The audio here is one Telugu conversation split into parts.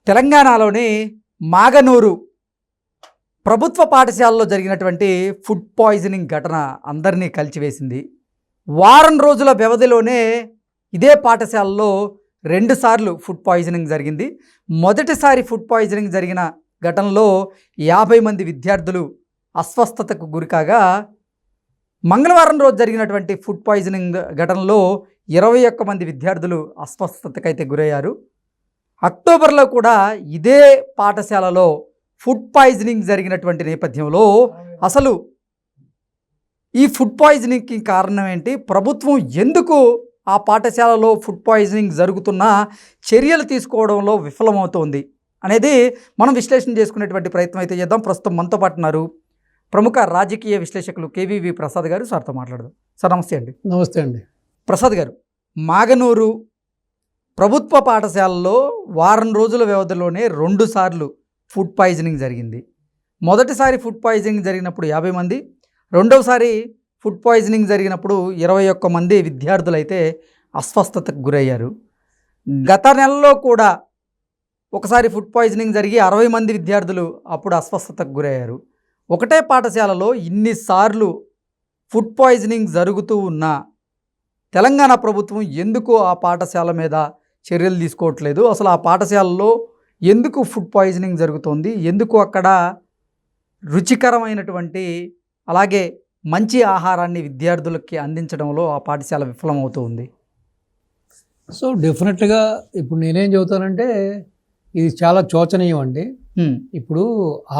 తెలంగాణలోని మాగనూరు ప్రభుత్వ పాఠశాలలో జరిగినటువంటి ఫుడ్ పాయిజనింగ్ ఘటన అందరినీ కలిచివేసింది. వారం రోజుల వ్యవధిలోనే ఇదే పాఠశాలలో 2 సార్లు ఫుడ్ పాయిజనింగ్ జరిగింది. మొదటిసారి ఫుడ్ పాయిజనింగ్ జరిగిన ఘటనలో 50 మంది విద్యార్థులు అస్వస్థతకు గురికాగా, మంగళవారం రోజు జరిగినటువంటి ఫుడ్ పాయిజనింగ్ ఘటనలో 21 మంది విద్యార్థులు అస్వస్థతకైతే గురయ్యారు. అక్టోబర్లో కూడా ఇదే పాఠశాలలో ఫుడ్ పాయిజనింగ్ జరిగినటువంటి నేపథ్యంలో అసలు ఈ ఫుడ్ పాయిజనింగ్కి కారణం ఏంటి, ప్రభుత్వం ఎందుకు ఆ పాఠశాలలో ఫుడ్ పాయిజనింగ్ జరుగుతున్నా చర్యలు తీసుకోవడంలో విఫలమవుతోంది అనేది మనం విశ్లేషణ చేసుకునేటువంటి ప్రయత్నం అయితే చేద్దాం. ప్రస్తుతం మనతో పాటు ఉన్నారు ప్రముఖ రాజకీయ విశ్లేషకులు కేవీవి ప్రసాద్ గారు. సార్తో మాట్లాడదాం. సార్ నమస్తే అండి. నమస్తే అండి. ప్రసాద్ గారు, మాగనూరు ప్రభుత్వ పాఠశాలలో వారం రోజుల వ్యవధిలోనే 2 సార్లు ఫుడ్ పాయిజనింగ్ జరిగింది. మొదటిసారి ఫుడ్ పాయిజనింగ్ జరిగినప్పుడు 50 మంది, రెండవసారి ఫుడ్ పాయిజనింగ్ జరిగినప్పుడు 21 మంది విద్యార్థులు అయితే అస్వస్థతకు గురయ్యారు. గత నెలలో కూడా ఒకసారి ఫుడ్ పాయిజనింగ్ జరిగి 60 మంది విద్యార్థులు అప్పుడు అస్వస్థతకు గురయ్యారు. ఒకటే పాఠశాలలో ఇన్నిసార్లు ఫుడ్ పాయిజనింగ్ జరుగుతూ ఉన్నా తెలంగాణ ప్రభుత్వం ఎందుకు ఆ పాఠశాల మీద చర్యలు తీసుకోవట్లేదు? అసలు ఆ పాఠశాలలో ఎందుకు ఫుడ్ పాయిజనింగ్ జరుగుతోంది? ఎందుకు అక్కడ రుచికరమైనటువంటి అలాగే మంచి ఆహారాన్ని విద్యార్థులకి అందించడంలో ఆ పాఠశాల విఫలమవుతుంది? సో డెఫినెట్గా ఇప్పుడు నేనేం చెబుతానంటే ఇది చాలా శోచనీయం అండి. ఇప్పుడు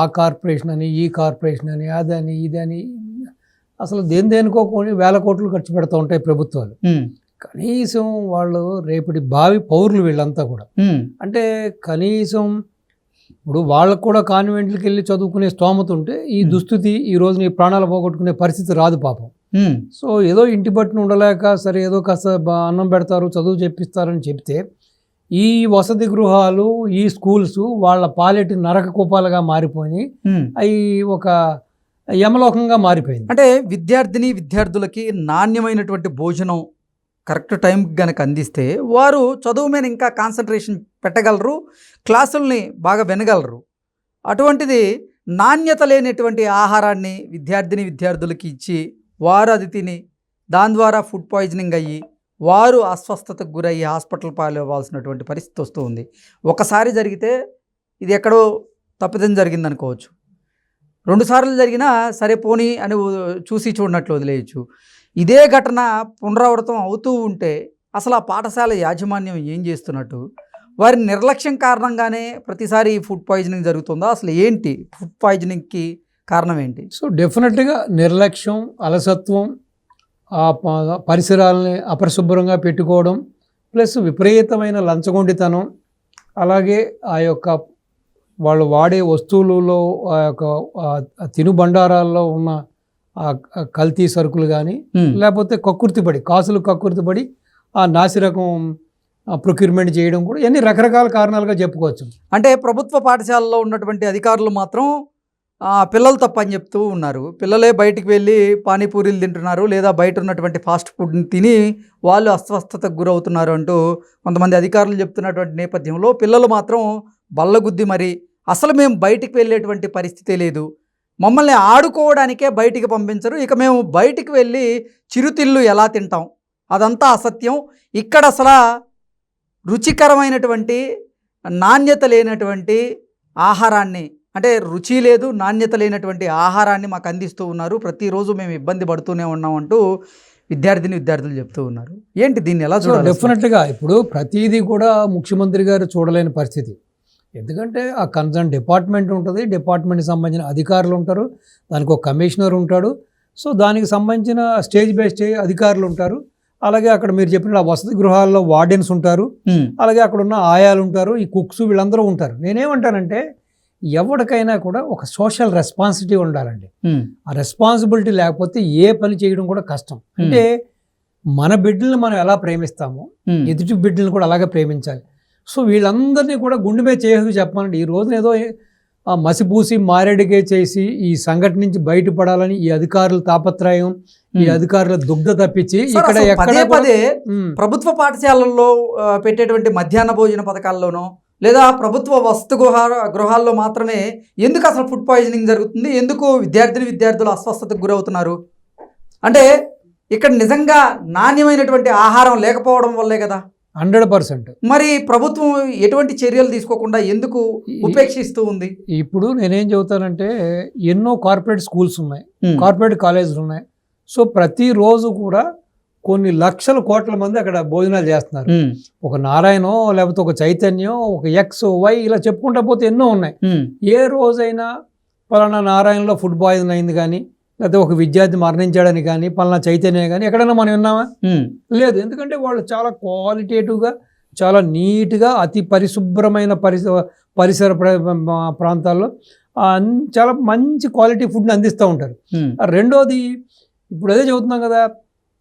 ఆ కార్పొరేషన్ అని, ఈ కార్పొరేషన్ అని, అదని ఇదని అసలు దేనికోని 1000 కోట్లు ఖర్చు పెడుతూ ఉంటాయి ప్రభుత్వాలు. కనీసం వాళ్ళు రేపటి భావి పౌరులు వీళ్ళంతా కూడా, అంటే కనీసం ఇప్పుడు వాళ్ళకు కూడా కాన్వెంట్లకు వెళ్ళి చదువుకునే స్తోమత ఉంటే ఈ దుస్థితి ఈ రోజున ఈ ప్రాణాలు పోగొట్టుకునే పరిస్థితి రాదు పాపం. సో ఏదో ఇంటి పట్టున ఉండలేక సరే ఏదో కాస్త అన్నం పెడతారు, చదువు చెప్పిస్తారని చెప్తే ఈ వసతి గృహాలు, ఈ స్కూల్స్ వాళ్ళ పాలెటి నరక కూపాలుగా మారిపోయి అవి ఒక యమలోకంగా మారిపోయింది. అంటే విద్యార్థులకి నాణ్యమైనటువంటి భోజనం కరెక్ట్ టైంకి కనుక అందిస్తే వారు చదువు మీద ఇంకా కాన్సన్ట్రేషన్ పెట్టగలరు, క్లాసుల్ని బాగా వినగలరు. అటువంటిది నాణ్యత లేనటువంటి ఆహారాన్ని విద్యార్థులకి ఇచ్చి వారు అది తిని దాని ద్వారా ఫుడ్ పాయిజనింగ్ అయ్యి వారు అస్వస్థతకు గురయ్యి హాస్పిటల్ పాలవ్వాల్సినటువంటి పరిస్థితి వస్తూ ఉంది. ఒకసారి జరిగితే ఇది ఎక్కడో తప్పిదం జరిగింది అనుకోవచ్చు, 2 సార్లు జరిగినా సరే పోనీ అని చూసి చూడనట్లు వదిలేయచ్చు. ఇదే ఘటన పునరావృతం అవుతూ ఉంటే అసలు ఆ పాఠశాల యాజమాన్యం ఏం చేస్తున్నట్టు? వారి నిర్లక్ష్యం కారణంగానే ప్రతిసారి ఫుడ్ పాయిజనింగ్ జరుగుతుందా? అసలు ఏంటి ఫుడ్ పాయిజనింగ్కి కారణం ఏంటి? సో డెఫినెట్గా నిర్లక్ష్యం, అలసత్వం, ఆ పరిసరాలని అపరిశుభ్రంగా పెట్టుకోవడం, ప్లస్ విపరీతమైన లంచగొండితనం, అలాగే ఆ యొక్క వాళ్ళు వాడే వస్తువులలో ఆ యొక్క తినుబండారాల్లో ఉన్న కల్తీ సరుకులు కానీ, లేకపోతే కాసులు కక్కుర్తిపడి ఆ నాసిరకం ప్రొక్యూర్మెంట్ చేయడం కూడా ఇవన్నీ రకరకాల కారణాలుగా చెప్పుకోవచ్చు. అంటే ప్రభుత్వ పాఠశాలలో ఉన్నటువంటి అధికారులు మాత్రం పిల్లలు తప్పని చెప్తూ ఉన్నారు. పిల్లలే బయటికి వెళ్ళి పానీపూరీలు తింటున్నారు, లేదా బయట ఉన్నటువంటి ఫాస్ట్ ఫుడ్ని తిని వాళ్ళు అస్వస్థతకు గురవుతున్నారు అంటూ కొంతమంది అధికారులు చెప్తున్నటువంటి నేపథ్యంలో పిల్లలు మాత్రం బల్లగుద్ది మరి అసలు మేము బయటికి వెళ్ళేటువంటి పరిస్థితే లేదు, మమ్మల్ని ఆడుకోవడానికే బయటికి పంపించరు, ఇక మేము బయటికి వెళ్ళి చిరుతిళ్ళు ఎలా తింటాం, అదంతా అసత్యం, ఇక్కడ అసలు రుచికరమైనటువంటి నాణ్యత లేనటువంటి ఆహారాన్ని, అంటే రుచి లేదు నాణ్యత లేనటువంటి ఆహారాన్ని మాకు అందిస్తూ ఉన్నారు, ప్రతిరోజు మేము ఇబ్బంది పడుతూనే ఉన్నాం అంటూ విద్యార్థులు చెప్తూ ఉన్నారు. ఏంటి దీన్ని ఎలా చూడాలి? డెఫినెట్గా ఇప్పుడు ప్రతిదీ కూడా ముఖ్యమంత్రి గారు చూడలేని పరిస్థితి. ఎందుకంటే ఆ కన్సర్న్ డిపార్ట్మెంట్ ఉంటుంది, డిపార్ట్మెంట్కి సంబంధించిన అధికారులు ఉంటారు, దానికి ఒక కమిషనర్ ఉంటాడు, సో దానికి సంబంధించిన స్టేజ్ బై స్టేజ్ అధికారులు ఉంటారు, అలాగే అక్కడ మీరు చెప్పిన వసతి గృహాల్లో వార్డెన్స్ ఉంటారు, అలాగే అక్కడ ఉన్న ఆయాలు ఉంటారు, ఈ కుక్స్ వీళ్ళందరూ ఉంటారు. నేనేమంటానంటే ఎవరికైనా కూడా ఒక సోషల్ రెస్పాన్సిబిలిటీ ఉండాలండి. ఆ రెస్పాన్సిబిలిటీ లేకపోతే ఏ పని చేయడం కూడా కష్టం. అంటే మన బిడ్డల్ని మనం ఎలా ప్రేమిస్తామో ఎదుటి బిడ్డల్ని కూడా అలాగే ప్రేమించాలి. సో వీళ్ళందరినీ కూడా గుండె మీద చేయదు చెప్పాలండి. ఈ రోజున ఏదో మసిపూసి మారేడుగా చేసి ఈ సంఘటన నుంచి బయటపడాలని ఈ అధికారుల తాపత్రయం, ఈ అధికారుల దుగ్ధ తప్పించి ఇక్కడ పదే ప్రభుత్వ పాఠశాలల్లో పెట్టేటువంటి మధ్యాహ్న భోజన పథకాల్లోనో లేదా ప్రభుత్వ గృహాల్లో మాత్రమే ఎందుకు అసలు ఫుడ్ పాయిజనింగ్ జరుగుతుంది? ఎందుకు విద్యార్థులు అస్వస్థతకు గురవుతున్నారు? అంటే ఇక్కడ నిజంగా నాణ్యమైనటువంటి ఆహారం లేకపోవడం వల్లే కదా. 100%. మరి ప్రభుత్వం ఎటువంటి చర్యలు తీసుకోకుండా ఎందుకు ఉపేక్షిస్తూ ఉంది? ఇప్పుడు నేనేం చెబుతానంటే, ఎన్నో కార్పొరేట్ స్కూల్స్ ఉన్నాయి, కార్పొరేట్ కాలేజీలు ఉన్నాయి. సో ప్రతిరోజు కూడా కొన్ని లక్షల కోట్ల మంది అక్కడ భోజనాలు చేస్తున్నారు. ఒక నారాయణో లేకపోతే ఒక చైతన్యం, ఒక ఎక్స్ వై ఇలా చెప్పుకుంటా పోతే ఎన్నో ఉన్నాయి. ఏ రోజైనా పలానా నారాయణలో ఫుడ్ పాయిజన్ అయింది కానీ, లేకపోతే ఒక విద్యార్థి మరణించాడని కానీ, పలానా చైతన్యం కానీ ఎక్కడైనా మనం విన్నామా? లేదు. ఎందుకంటే వాళ్ళు చాలా క్వాలిటేటివ్గా, చాలా నీట్గా, అతి పరిశుభ్రమైన పరిసర ప్రాంతాల్లో చాలా మంచి క్వాలిటీ ఫుడ్ని అందిస్తూ ఉంటారు. రెండోది, ఇప్పుడు అదే చెబుతున్నాం కదా,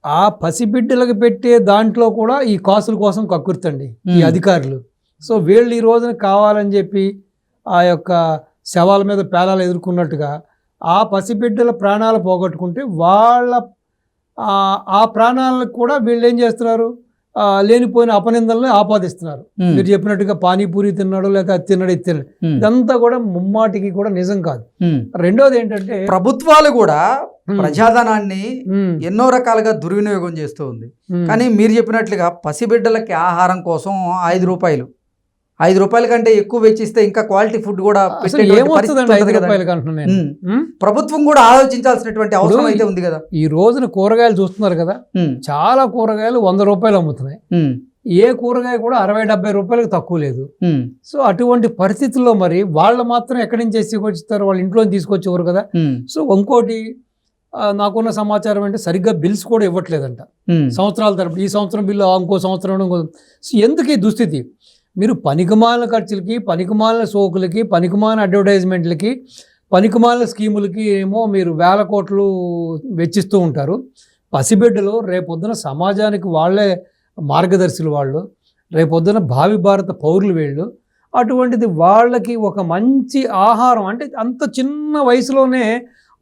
ఆ పసిబిడ్డలకు పెట్టే దాంట్లో కూడా ఈ కాసుల కోసం కక్కుర్తండి ఈ అధికారులు. సో వీళ్ళు ఈ రోజున కావాలని చెప్పి ఆ యొక్క శవాల మీద పేలాలు ఎదుర్కొన్నట్టుగా ఆ పసిబిడ్డల ప్రాణాలు పోగొట్టుకుంటే వాళ్ళ ఆ ప్రాణాలకు కూడా వీళ్ళు ఏం చేస్తున్నారు, లేనిపోయిన అపనిందలను ఆపాదిస్తున్నారు. మీరు చెప్పినట్టుగా పానీపూరి తిన్నాడు, లేక అది తిన్నాడు, ఇది తిన్నాడు, ఇదంతా కూడా ముమ్మాటికి కూడా నిజం కాదు. రెండోది ఏంటంటే, ప్రభుత్వాలు కూడా ప్రజాధనాన్ని ఎన్నో రకాలుగా దుర్వినియోగం చేస్తూ ఉంది. కానీ మీరు చెప్పినట్లుగా పసిబిడ్డలకి ఆహారం కోసం 5 రూపాయల కంటే ఎక్కువ వెచ్చిస్తే ఇంకా క్వాలిటీ ఫుడ్ కూడా ప్రభుత్వం కూడా ఆలోచించాల్సినటువంటి అవసరం అయితే ఉంది కదా. ఈ రోజున కూరగాయలు చూస్తున్నారు కదా, చాలా కూరగాయలు 100 రూపాయలు అమ్ముతున్నాయి. ఏ కూరగాయ కూడా 60-70 రూపాయలకు తక్కువ లేదు. సో అటువంటి పరిస్థితుల్లో మరి వాళ్ళు మాత్రం ఎక్కడి నుంచి తీసుకొచ్చిస్తారు? వాళ్ళ ఇంట్లో తీసుకొచ్చేవారు కదా. సో ఇంకోటి నాకున్న సమాచారం అంటే సరిగ్గా బిల్స్ కూడా ఇవ్వట్లేదంట సంవత్సరాల తరపు. ఈ సంవత్సరం బిల్లు ఇంకో సంవత్సరం. ఎందుకు ఈ దుస్థితి? మీరు పనికిమాలిన ఖర్చులకి, పనికిమాలిన సోకులకి, పనికిమాలిన అడ్వర్టైజ్మెంట్లకి, పనికిమాలిన స్కీములకి ఏమో మీరు వేల కోట్లు వెచ్చిస్తూ ఉంటారు. పసిబిడ్డలు రేపొద్దున సమాజానికి వాళ్ళే మార్గదర్శులు. వాళ్ళు రేపొద్దున భావి భారత పౌరులు వీళ్ళు. అటువంటిది వాళ్ళకి ఒక మంచి ఆహారం అంటే అంత చిన్న వయసులోనే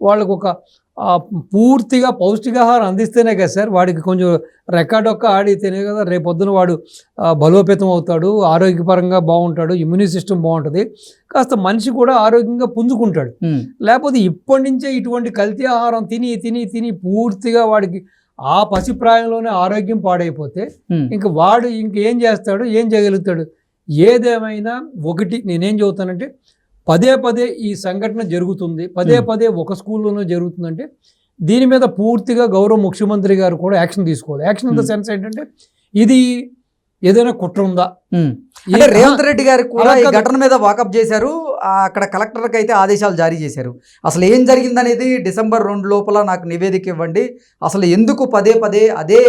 వాళ్ళకు ఒక పూర్తిగా పౌష్టికాహారం అందిస్తేనే కదా సార్ వాడికి కొంచెం రెక్కాడొక్క ఆడితేనే కదా రేపొద్దున వాడు బలోపేతం అవుతాడు, ఆరోగ్యపరంగా బాగుంటాడు, ఇమ్యూని సిస్టమ్ బాగుంటుంది, కాస్త మనిషి కూడా ఆరోగ్యంగా పుంజుకుంటాడు. లేకపోతే ఇప్పటి నుంచే ఇటువంటి కల్తీ ఆహారం తిని తిని తిని పూర్తిగా వాడికి ఆ పసిప్రాయంలోనే ఆరోగ్యం పాడైపోతే ఇంక వాడు ఇంకేం చేస్తాడు, ఏం చేయగలుగుతాడు? ఏదేమైనా ఒకటి నేనేం చెబుతానంటే, పదే ఈ సంఘటన జరుగుతుంది, పదే ఒక స్కూల్లోనూ జరుగుతుందంటే దీని మీద పూర్తిగా గౌరవ ముఖ్యమంత్రి గారు కూడా యాక్షన్ తీసుకోవాలి. యాక్షన్ ఇన్ ద సెన్స్ ఏంటంటే, ఇది ఏదైనా కుట్ర ఉందా? రేవంత్ రెడ్డి గారు కూడా ఈ ఘటన మీద వాకప్ చేశారు. అక్కడ కలెక్టర్కి అయితే ఆదేశాలు జారీ చేశారు. అసలు ఏం జరిగిందనేది డిసెంబర్ 2 లోపల నాకు నివేదిక ఇవ్వండి. అసలు ఎందుకు పదే అదే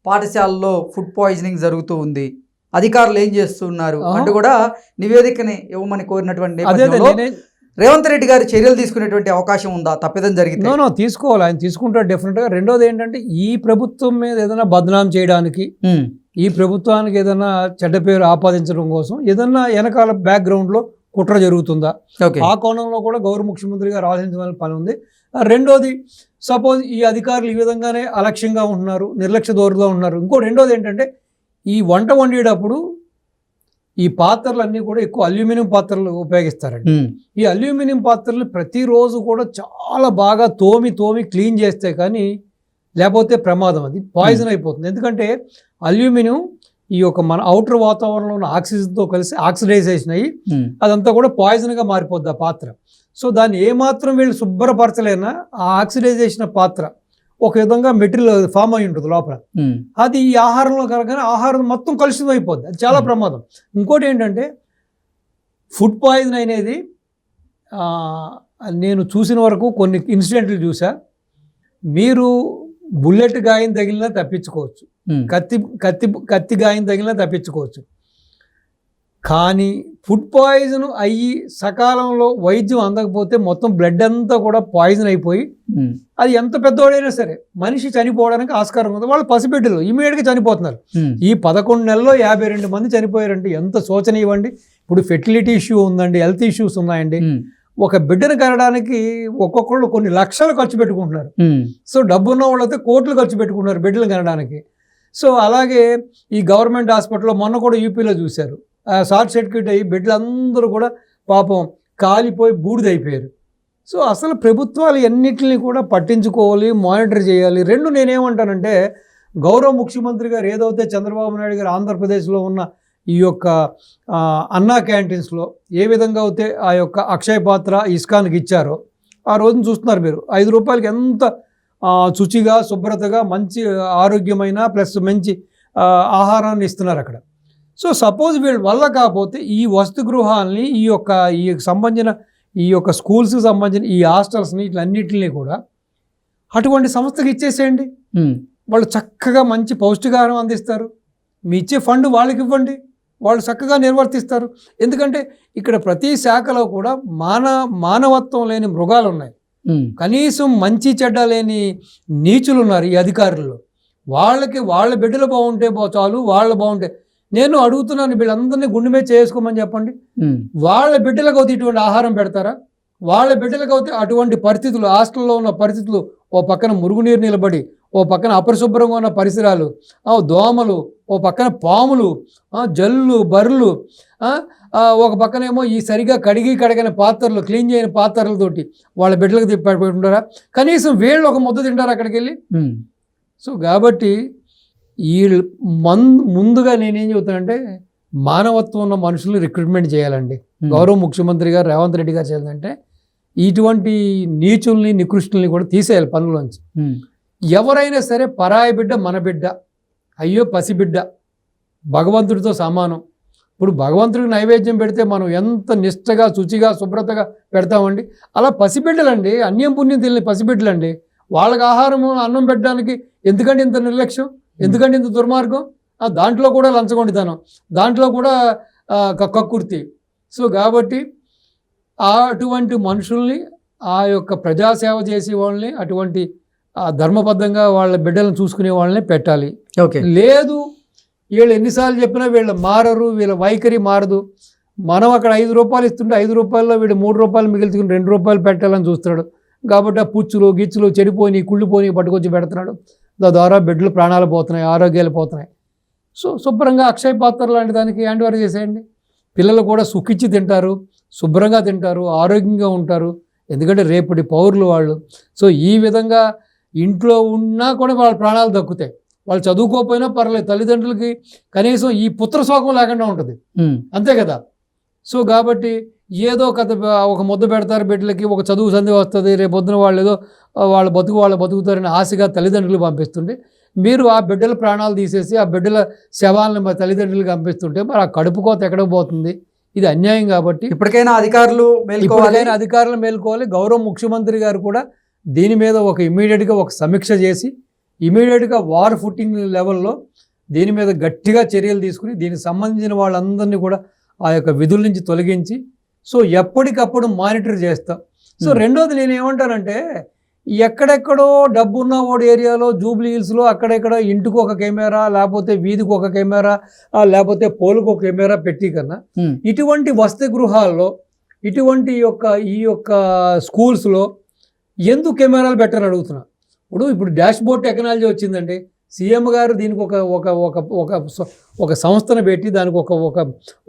పాఠశాలలో ఫుడ్ పాయిజనింగ్ జరుగుతూ ఉంది, అధికారులు ఏం చేస్తున్నారు అంటూ కూడా నివేదికని ఇవ్వమని కోరినటువంటి నేపథ్యంలో రేవంత్ రెడ్డి గారు చర్యలు తీసుకునేటువంటి అవకాశం ఉందా తప్పిదం జరిగితే? నో తీసుకోవాలి, ఆయన తీసుకుంటారు డెఫినెట్గా. రెండోది ఏంటంటే, ఈ ప్రభుత్వం మీద ఏదైనా బదనాం చేయడానికి, ఈ ప్రభుత్వానికి ఏదైనా చెడ్డ పేరు ఆపాదించడం కోసం ఏదన్నా వెనకాల బ్యాక్గ్రౌండ్లో కుట్ర జరుగుతుందా? ఆ కోణంలో కూడా గౌరవ ముఖ్యమంత్రి గారు ఆలోచించవలసిన పని ఉంది. రెండోది, సపోజ్ ఈ అధికారులు ఈ విధంగానే అలక్ష్యంగా ఉంటున్నారు, నిర్లక్ష్య ధోరణిలో ఉంటున్నారు. రెండోది ఏంటంటే, ఈ వంట వండేటప్పుడు ఈ పాత్రలన్నీ కూడా ఎక్కువ అల్యూమినియం పాత్రలు ఉపయోగిస్తారండి. ఈ అల్యూమినియం పాత్రలు ప్రతిరోజు కూడా చాలా బాగా తోమి క్లీన్ చేస్తే కానీ లేకపోతే ప్రమాదం, అది పాయిజన్ అయిపోతుంది. ఎందుకంటే అల్యూమినియం ఈ యొక్క మన అవుటర్ వాతావరణంలో ఉన్న ఆక్సిజన్తో కలిసి ఆక్సిడైజేషన్ అయ్యి అదంతా కూడా పాయిజన్గా మారిపోద్ది ఆ పాత్ర. సో దాన్ని ఏమాత్రం వీళ్ళు శుభ్రపరచలేనా ఆ ఆక్సిడైజేషన్ పాత్ర ఒక విధంగా మెటీరియల్ ఫామ్ అయి ఉంటుంది లోపల, అది ఈ ఆహారంలో కలగానే ఆహారం మొత్తం కలుషితం అయిపోద్ది. అది చాలా ప్రమాదం. ఇంకోటి ఏంటంటే, ఫుడ్ పాయిజన్ అనేది నేను చూసిన వరకు కొన్ని ఇన్సిడెంట్లు చూసా. మీరు బుల్లెట్ గాయం తగిలినా తప్పించుకోవచ్చు, కత్తి గాయం తగిలినా తప్పించుకోవచ్చు. కానీ ఫుడ్ పాయిజన్ అయ్యి సకాలంలో వైద్యం అందకపోతే మొత్తం బ్లడ్ అంతా కూడా పాయిజన్ అయిపోయి అది ఎంత పెద్దవాడైనా సరే మనిషి చనిపోవడానికి ఆస్కారం ఉంది. వాళ్ళు పసిబిడ్డలు ఇమీడియట్గా చనిపోతున్నారు. ఈ 11 నెలల్లో 52 మంది చనిపోయారంటే ఎంత శోచనీయమండి. ఇప్పుడు ఫెర్టిలిటీ ఇష్యూ ఉందండి, హెల్త్ ఇష్యూస్ ఉన్నాయండి. ఒక బిడ్డను కనడానికి ఒక్కొక్కళ్ళు కొన్ని లక్షలు ఖర్చు పెట్టుకుంటున్నారు. సో డబ్బున్న వాళ్ళైతే కోట్లు ఖర్చు పెట్టుకుంటున్నారు బిడ్డలు కనడానికి. సో అలాగే ఈ గవర్నమెంట్ హాస్పిటల్లో మొన్న కూడా యూపీలో చూశారు, షార్ట్ సర్క్యూట్ అయ్యి బిడ్డలందరూ కూడా పాపం కాలిపోయి బూడిదైపోయారు. సో అసలు ప్రభుత్వాలు అన్నిటిని కూడా పట్టించుకోవాలి, మానిటర్ చేయాలి. రెండు నేనేమంటానంటే, గౌరవ ముఖ్యమంత్రి గారు ఏదైతే చంద్రబాబు నాయుడు గారు ఆంధ్రప్రదేశ్లో ఉన్న ఈ యొక్క అన్నా క్యాంటీన్స్లో ఏ విధంగా అయితే ఆ యొక్క అక్షయ పాత్ర ఇస్కాన్కి ఇచ్చారో ఆ రోజున చూస్తున్నారు మీరు. 5 రూపాయలకి ఎంత శుచిగా, శుభ్రతగా, మంచి ఆరోగ్యమైన ప్లస్ మంచి ఆహారాన్ని ఇస్తున్నారు అక్కడ. సో సపోజ్ వీళ్ళ వల్ల కాకపోతే ఈ వసతి గృహాలని ఈ సంబంధించిన ఈ యొక్క స్కూల్స్కి సంబంధించిన ఈ హాస్టల్స్ని ఇట్లన్నిటిని కూడా అటువంటి సంస్థకి ఇచ్చేసేయండి. వాళ్ళు చక్కగా మంచి పౌష్టికాహారం అందిస్తారు. మీ ఇచ్చే ఫండ్ వాళ్ళకి ఇవ్వండి, వాళ్ళు చక్కగా నిర్వర్తిస్తారు. ఎందుకంటే ఇక్కడ ప్రతి శాఖలో కూడా మానవత్వం లేని మృగాలు ఉన్నాయి. కనీసం మంచి చెడ్డ లేని నీచులు ఉన్నారు ఈ అధికారుల్లో. వాళ్ళ బిడ్డలు బాగుంటే చాలు, వాళ్ళు బాగుంటే. నేను అడుగుతున్నాను, వీళ్ళందరినీ గుండె మీద చేసుకోమని చెప్పండి. వాళ్ళ బిడ్డలకు అవుతే ఇటువంటి ఆహారం పెడతారా? వాళ్ళ బిడ్డలకు అవుతే అటువంటి పరిస్థితులు, హాస్టల్లో ఉన్న పరిస్థితులు, ఓ పక్కన మురుగునీరు నిలబడి, ఓ పక్కన అపరిశుభ్రంగా ఉన్న పరిసరాలు, దోమలు, ఓ పక్కన పాములు, జల్లు, బర్రెలు, ఒక పక్కనేమో ఈ సరిగా కడగని పాత్రలు, క్లీన్ చేయని పాత్రలతోటి వాళ్ళ బిడ్డలకు తిప్పెట్టుకుంటారా? కనీసం వీళ్ళు ఒక ముద్ద తింటారు అక్కడికి వెళ్ళి. సో కాబట్టి వీళ్ళు ముందుగా నేనేం చెబుతానంటే, మానవత్వం ఉన్న మనుషులు రిక్రూట్మెంట్ చేయాలండి. గౌరవ ముఖ్యమంత్రి గారు రేవంత్ రెడ్డి గారు చేయాలంటే ఇటువంటి నీచుల్ని, నికృష్టుల్ని కూడా తీసేయాలి పనుల్లోంచి. ఎవరైనా సరే పరాయి బిడ్డ మన బిడ్డ, అయ్యో పసిబిడ్డ, భగవంతుడితో సమానం. ఇప్పుడు భగవంతుడికి నైవేద్యం పెడితే మనం ఎంత నిష్టగా, శుచిగా, శుభ్రతగా పెడతామండి. అలా పసిబిడ్డలండి, అన్యం పుణ్యం తెలియని పసిబిడ్డలండి. వాళ్ళకి ఆహారం, అన్నం పెట్టడానికి ఎందుకంటే ఇంత నిర్లక్ష్యం, ఎందుకంటే ఇంత దుర్మార్గం? దాంట్లో కూడా లంచగొండితనం, దాంట్లో కూడా కక్కుర్తి. సో కాబట్టి అటువంటి మనుషుల్ని, ఆ యొక్క ప్రజాసేవ చేసే వాళ్ళని, అటువంటి ధర్మబద్ధంగా వాళ్ళ బిడ్డలను చూసుకునే వాళ్ళని పెట్టాలి. లేదు వీళ్ళు ఎన్నిసార్లు చెప్పినా వీళ్ళు మారరు, వీళ్ళ వైఖరి మారదు. మనం అక్కడ 5 రూపాయలు ఇస్తుంటే 5 రూపాయల్లో వీడు 3 రూపాయలు మిగిల్చుకుని 2 రూపాయలు పెట్టాలని చూస్తున్నాడు. కాబట్టి ఆ పుచ్చులు, గిచ్చులు, చెడిపోయి, కుళ్ళిపోయి పట్టుకొచ్చి పెడుతున్నాడు. ద్వారా బిడ్డలు ప్రాణాలు పోతున్నాయి, ఆరోగ్యాలు పోతున్నాయి. సో శుభ్రంగా అక్షయ పాత్ర లాంటి దానికి హ్యాండ్ ఓవర్ చేసేయండి. పిల్లలు కూడా సుఖించి తింటారు, శుభ్రంగా తింటారు, ఆరోగ్యంగా ఉంటారు. ఎందుకంటే రేపటి పౌరులు వాళ్ళు. సో ఈ విధంగా ఇంట్లో ఉన్నా కూడా వాళ్ళ ప్రాణాలు దక్కుతాయి. వాళ్ళు చదువుకోకపోయినా పర్లేదు, తల్లిదండ్రులకి కనీసం ఈ పుత్ర శోకం లేకుండా ఉంటుంది. అంతే కదా. సో కాబట్టి ఏదో ఒక ముద్ద పెడతారు బిడ్డలకి, ఒక చదువు సంధి వస్తుంది, రేపొద్దున వాళ్ళు ఏదో వాళ్ళు బతుకుతారని ఆశగా తల్లిదండ్రులు పంపిస్తుంటే, మీరు ఆ బిడ్డల ప్రాణాలు తీసేసి ఆ బిడ్డల శవాలను మరి తల్లిదండ్రులకు పంపిస్తుంటే మరి ఆ కడుపు కోత ఎక్కడికి పోతుంది? ఇది అన్యాయం. కాబట్టి ఇప్పటికైనా అధికారులు మేల్కోవాలి. గౌరవ ముఖ్యమంత్రి గారు కూడా దీని మీద ఇమీడియట్గా ఒక సమీక్ష చేసి ఇమీడియట్గా వార్ ఫుటింగ్ లెవెల్లో దీని మీద గట్టిగా చర్యలు తీసుకుని దీనికి సంబంధించిన వాళ్ళందరినీ కూడా ఆ యొక్క విధుల నుంచి తొలగించి సో ఎప్పటికప్పుడు మానిటర్ చేస్తాం. సో రెండోది నేను ఏమంటానంటే, ఎక్కడెక్కడో డబ్బున్న ఓడి ఏరియాలో, జూబ్లీ హిల్స్లో అక్కడెక్కడ ఇంటికి ఒక కెమెరా, లేకపోతే వీధికి ఒక కెమెరా, లేకపోతే పోలుకు ఒక కెమెరా పెట్టి కన్నా ఇటువంటి వసతి గృహాల్లో, ఇటువంటి ఈ యొక్క స్కూల్స్లో ఎందుకు కెమెరాలు పెట్టని అడుగుతున్నా. ఇప్పుడు డాష్ బోర్డ్ టెక్నాలజీ వచ్చిందండి. సీఎం గారు దీనికి ఒక సంస్థను పెట్టి, దానికి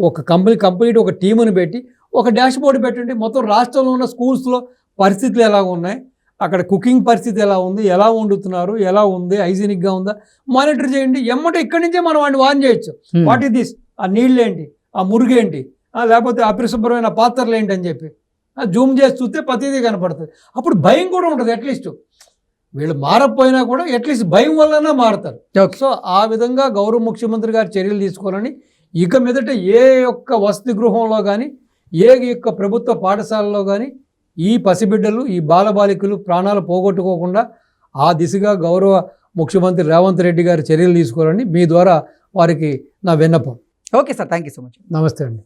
ఒక కంప్లీట్ ఒక టీముని పెట్టి ఒక డాష్ బోర్డు పెట్టండి. మొత్తం రాష్ట్రంలో ఉన్న స్కూల్స్లో పరిస్థితులు ఎలా ఉన్నాయి, అక్కడ కుకింగ్ పరిస్థితి ఎలా ఉంది, ఎలా వండుతున్నారు, ఎలా ఉంది, హైజీనిక్గా ఉందా మానిటర్ చేయండి. ఎమ్మటే ఇక్కడి నుంచే మనం వాడిని వాన్ చేయొచ్చు. వాట్ ఈస్ దిస్, ఆ నీళ్ళు ఏంటి, ఆ మురుగేంటి, లేకపోతే అపరిశుభ్రమైన పాత్రలు ఏంటి అని చెప్పి జూమ్ చేసి చూస్తే ప్రతిదీ కనపడుతుంది. అప్పుడు భయం కూడా ఉంటుంది. అట్లీస్ట్ వీళ్ళు మారకపోయినా కూడా అట్లీస్ట్ భయం వల్లనే మారుతారు. సో ఆ విధంగా గౌరవ ముఖ్యమంత్రి గారు చర్యలు తీసుకోవాలని, ఇక మీదట ఏ యొక్క వసతి గృహంలో కానీ, ఏ యొక్క ప్రభుత్వ పాఠశాలలో కానీ ఈ పసిబిడ్డలు, ఈ బాలబాలికలు ప్రాణాలు పోగొట్టుకోకుండా ఆ దిశగా గౌరవ ముఖ్యమంత్రి రేవంత్ రెడ్డి గారు చర్యలు తీసుకోవాలని మీ ద్వారా వారికి నా విన్నపం. Okay sir, thank you so much. నమస్తే అండి.